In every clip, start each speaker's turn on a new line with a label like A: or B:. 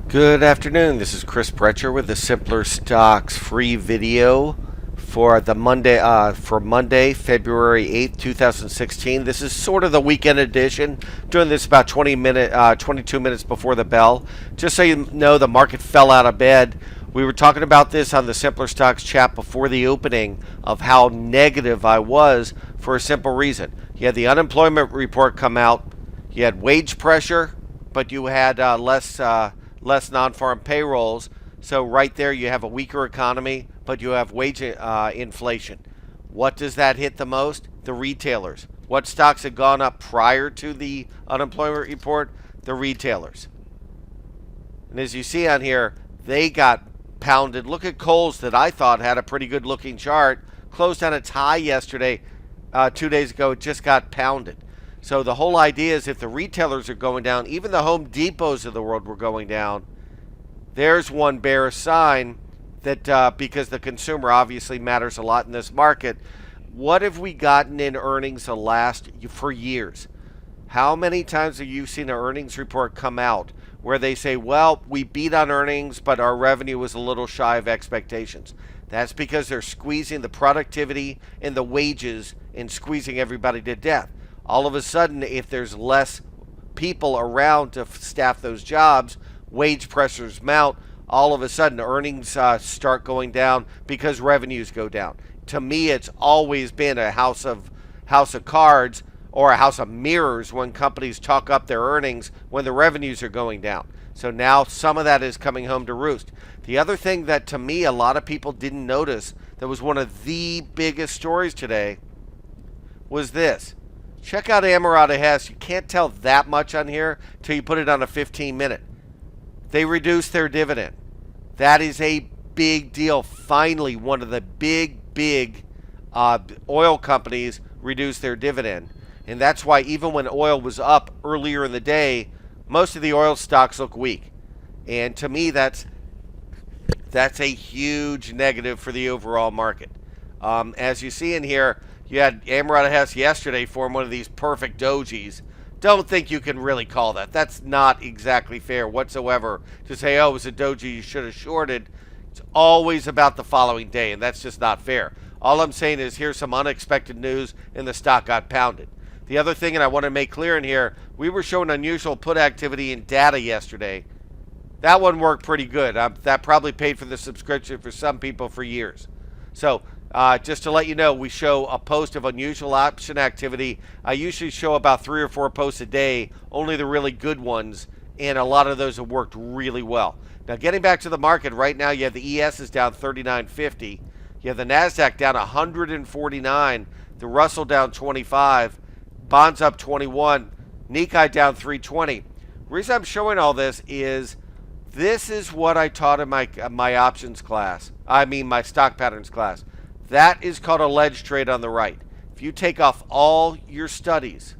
A: Good afternoon. This is Chris Brecher with the Simpler Stocks free video for the Monday, February 8th, 2016. This is sort of the weekend edition. Doing this about 22 minutes before the bell. Just so you know, the market fell out of bed. We were talking about this on the Simpler Stocks chat before the opening of how negative I was for a simple reason. You had the unemployment report come out. You had wage pressure, but you had less non-farm payrolls. So right there you have a weaker economy, but you have wage inflation. What does that hit the most? The retailers. What stocks had gone up prior to the unemployment report? The retailers. And as you see on here, they got pounded. Look at Kohl's that I thought had a pretty good looking chart. Closed on its high yesterday, 2 days ago. It just got pounded. So the whole idea is if the retailers are going down, even the Home Depots of the world were going down, there's one bearish sign that because the consumer obviously matters a lot in this market. What have we gotten in earnings for years? How many times have you seen an earnings report come out where they say, well, we beat on earnings, but our revenue was a little shy of expectations? That's because they're squeezing the productivity and the wages and squeezing everybody to death. All of a sudden, if there's less people around to staff those jobs, wage pressures mount. All of a sudden, earnings start going down because revenues go down. To me, it's always been a house of cards or a house of mirrors when companies talk up their earnings when the revenues are going down. So now some of that is coming home to roost. The other thing that to me a lot of people didn't notice that was one of the biggest stories today was this. Check out Amerada Hess. You can't tell that much on here till you put it on a 15-minute. They reduced their dividend. That is a big deal. Finally, one of the big oil companies reduced their dividend. And that's why even when oil was up earlier in the day, most of the oil stocks look weak. And to me, that's a huge negative for the overall market. As you see in here, you had Amerada Hess yesterday form one of these perfect dojis. Don't think you can really call that. That's not exactly fair whatsoever to say, oh, it was a doji you should have shorted. It's always about the following day, and that's just not fair. All I'm saying is here's some unexpected news, and the stock got pounded. The other thing, and I want to make clear in here, we were showing unusual put activity in data yesterday. That one worked pretty good. That probably paid for the subscription for some people for years. So just to let you know, we show a post of unusual option activity. I usually show about 3 or 4 posts a day, only the really good ones, and a lot of those have worked really well. Now, getting back to the market, right now you have the ES is down 39.50. You have the NASDAQ down 149, the Russell down 25, bonds up 21, Nikkei down 320. The reason I'm showing all this is what I taught in my options class. I mean my stock patterns class. That is called a ledge trade on the right. If you take off all your studies,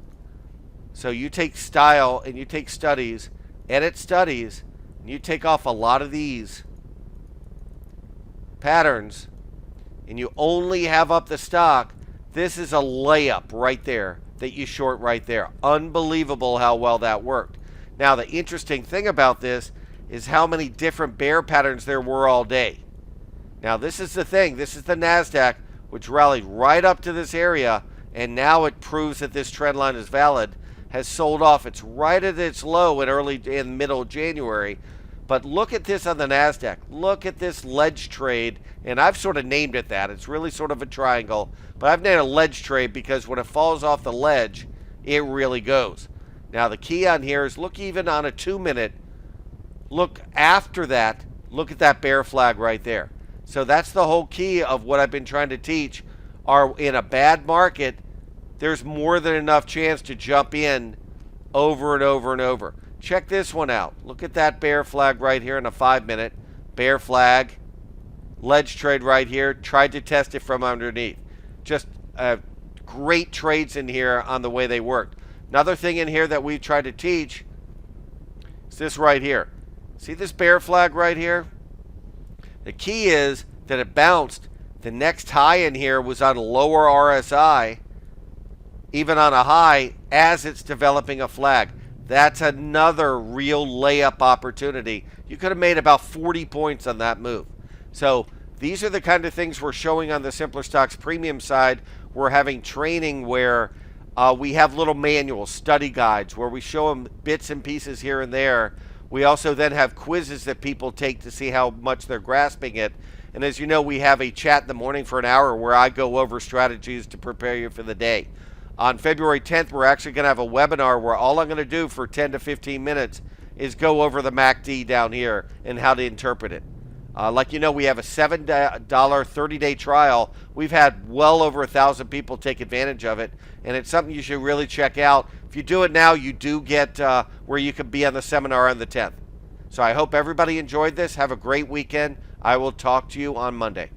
A: so you take style and you take studies, edit studies, and you take off a lot of these patterns, and you only have up the stock, this is a layup right there that you short right there. Unbelievable how well that worked. Now, the interesting thing about this is how many different bear patterns there were all day. Now, this is the thing. This is the NASDAQ, which rallied right up to this area, and now it proves that this trend line is valid, has sold off. It's right at its low in middle of January. But look at this on the NASDAQ. Look at this ledge trade, and I've sort of named it that. It's really sort of a triangle, but I've named it a ledge trade because when it falls off the ledge, it really goes. Now, the key on here is look even on a 2-minute. Look after that. Look at that bear flag right there. So that's the whole key of what I've been trying to teach. In a bad market, there's more than enough chance to jump in over and over and over. Check this one out. Look at that bear flag right here in a 5-minute. Bear flag. Ledge trade right here. Tried to test it from underneath. Just great trades in here on the way they worked. Another thing in here that we tried to teach is this right here. See this bear flag right here? The key is that it bounced. The next high in here was on a lower RSI, even on a high, as it's developing a flag. That's another real layup opportunity. You could have made about 40 points on that move. So these are the kind of things we're showing on the Simpler Stocks Premium side. We're having training where we have little manuals, study guides, where we show them bits and pieces here and there. We also then have quizzes that people take to see how much they're grasping it. And as you know, we have a chat in the morning for an hour where I go over strategies to prepare you for the day. On February 10th, we're actually going to have a webinar where all I'm going to do for 10 to 15 minutes is go over the MACD down here and how to interpret it. Like you know, we have a $7 30-day trial. We've had well over 1,000 people take advantage of it, and it's something you should really check out. If you do it now, you do get where you can be on the seminar on the 10th. So I hope everybody enjoyed this. Have a great weekend. I will talk to you on Monday.